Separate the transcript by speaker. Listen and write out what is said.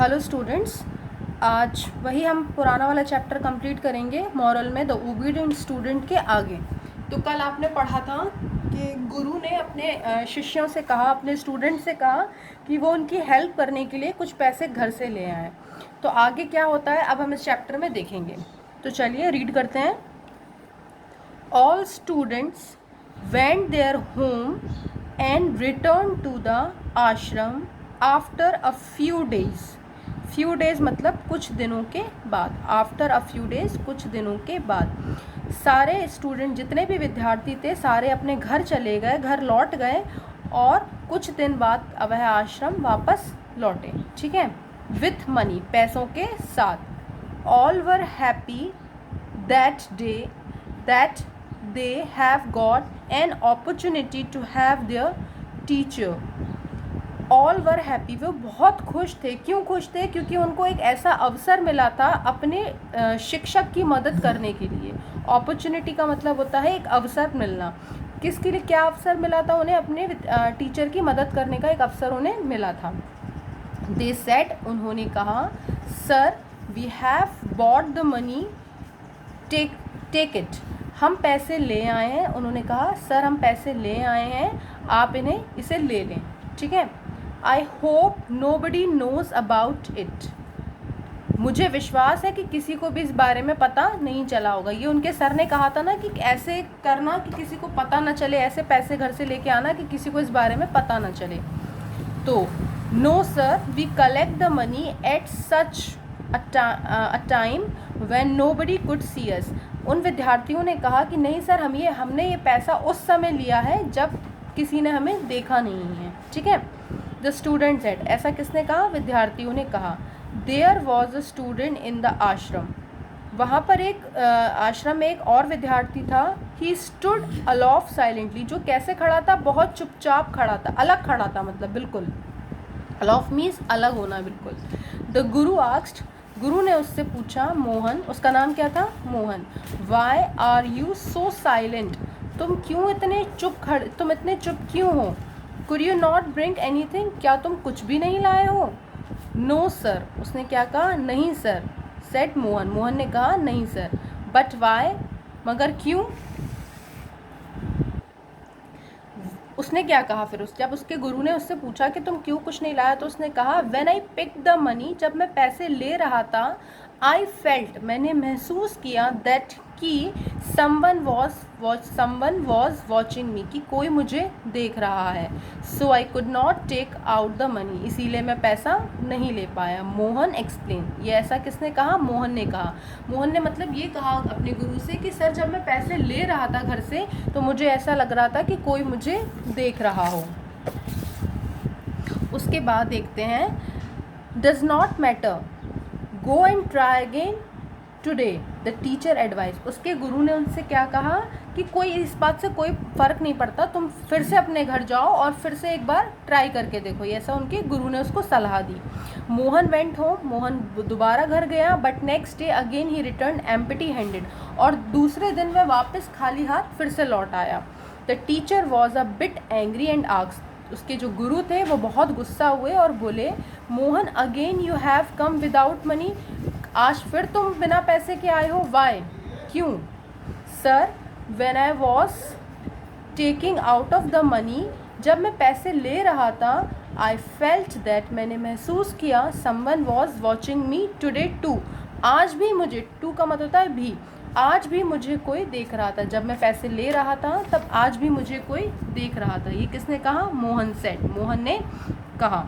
Speaker 1: Hello students, आज वही हम पुराना वाला चैप्टर कंप्लीट करेंगे मॉरल में द ओबीडिएंट स्टूडेंट के आगे। तो कल आपने पढ़ा था कि गुरु ने अपने शिष्यों से कहा, अपने स्टूडेंट से कहा कि वो उनकी हेल्प करने के लिए कुछ पैसे घर से ले आए। तो आगे क्या होता है अब हम इस चैप्टर में देखेंगे। तो चलिए रीड करते हैं। All students went there home and return to the ashram after a few days मतलब कुछ दिनों के बाद। आफ्टर अ फ्यू डेज कुछ दिनों के बाद सारे स्टूडेंट, जितने भी विद्यार्थी थे, सारे अपने घर चले गए, घर लौट गए और कुछ दिन बाद वह आश्रम वापस लौटे। ठीक है, विथ मनी, पैसों के साथ। All were happy that day that they have got an opportunity to have their teacher. All were happy, वो बहुत खुश थे। क्यों खुश थे? क्योंकि उनको एक ऐसा अवसर मिला था अपने शिक्षक की मदद करने के लिए। अपॉर्चुनिटी का मतलब होता है एक अवसर मिलना। किसके लिए क्या अवसर मिला था उन्हें? अपने टीचर की मदद करने का एक अवसर उन्हें मिला था। दे सेड, उन्होंने कहा, sir we have bought the money, take it. हम पैसे ले आए हैं। उन्होंने कहा, सर हम पैसे ले आए हैं, आप इसे ले लें। ठीक है। I hope nobody knows about it. मुझे विश्वास है कि किसी को भी इस बारे में पता नहीं चला होगा। ये उनके सर ने कहा था ना कि ऐसे करना कि किसी को पता ना चले, ऐसे पैसे घर से लेके आना कि किसी को इस बारे में पता ना चले। तो no sir we collect the money at such a time when nobody could see us. उन विद्यार्थियों ने कहा कि नहीं सर, हमने ये पैसा उस समय लिया है जब किसी ने हमें देखा नहीं है। ठीक है। द स्टूडेंट सेड, ऐसा किसने कहा? विद्यार्थियों ने कहा। There was a student in the ashram, वहाँ पर एक आश्रम में एक और विद्यार्थी था। ही स्टूड अलॉफ साइलेंटली, जो कैसे खड़ा था? बहुत चुपचाप खड़ा था, अलग खड़ा था, मतलब बिल्कुल। अलॉफ मीन्स अलग होना, बिल्कुल। द गुरु आस्क्ड, गुरु ने उससे पूछा, मोहन, उसका नाम क्या था? Mohan. Why are you so silent, तुम इतने चुप क्यों हो? Could you not bring anything, क्या तुम कुछ भी नहीं लाए हो? नो सर, उसने क्या कहा? नहीं सर। सेड मोहन, मोहन ने कहा, नहीं सर। बट वाई, मगर क्यों? उसने क्या कहा फिर? जब उसके गुरु ने उससे पूछा कि तुम क्यों कुछ नहीं लाया, तो उसने कहा, when I pick the money, जब मैं पैसे ले रहा था, आई फेल्ट, मैंने महसूस किया, दैट कि समवन वॉज वॉचिंग मी, कि कोई मुझे देख रहा है। So I could not take out the money, इसीलिए मैं पैसा नहीं ले पाया। मोहन एक्सप्लेन, ये ऐसा किसने कहा? मोहन ने कहा। मोहन ने मतलब ये कहा अपने गुरु से कि सर जब मैं पैसे ले रहा था घर से, तो मुझे ऐसा लग रहा था कि कोई मुझे देख रहा हो। उसके बाद देखते हैं, does not matter, go and try again today, the teacher advice. उसके गुरु ने उनसे क्या कहा कि कोई इस बात से कोई फ़र्क नहीं पड़ता, तुम फिर से अपने घर जाओ और फिर से एक बार ट्राई करके देखो। ऐसा उनके गुरु ने उसको सलाह दी। मोहन वेंट होम, मोहन दोबारा घर गया। But next day again he return empty handed, और दूसरे दिन वह वापस खाली हाथ फिर से लौट आया। The teacher was a bit angry and asked, उसके जो गुरु थे वो बहुत गुस्सा हुए और बोले, Mohan again you have come without money, आज फिर तुम बिना पैसे के आए हो, वाई, क्यों? Sir when I was taking out of the money, जब मैं पैसे ले रहा था, आई फेल्ट दैट, मैंने महसूस किया, someone was watching me today too, आज भी मुझे, टू का मतलब होता है भी, आज भी मुझे कोई देख रहा था। जब मैं पैसे ले रहा था तब आज भी मुझे कोई देख रहा था। ये किसने कहा? मोहन सेड, मोहन ने कहा।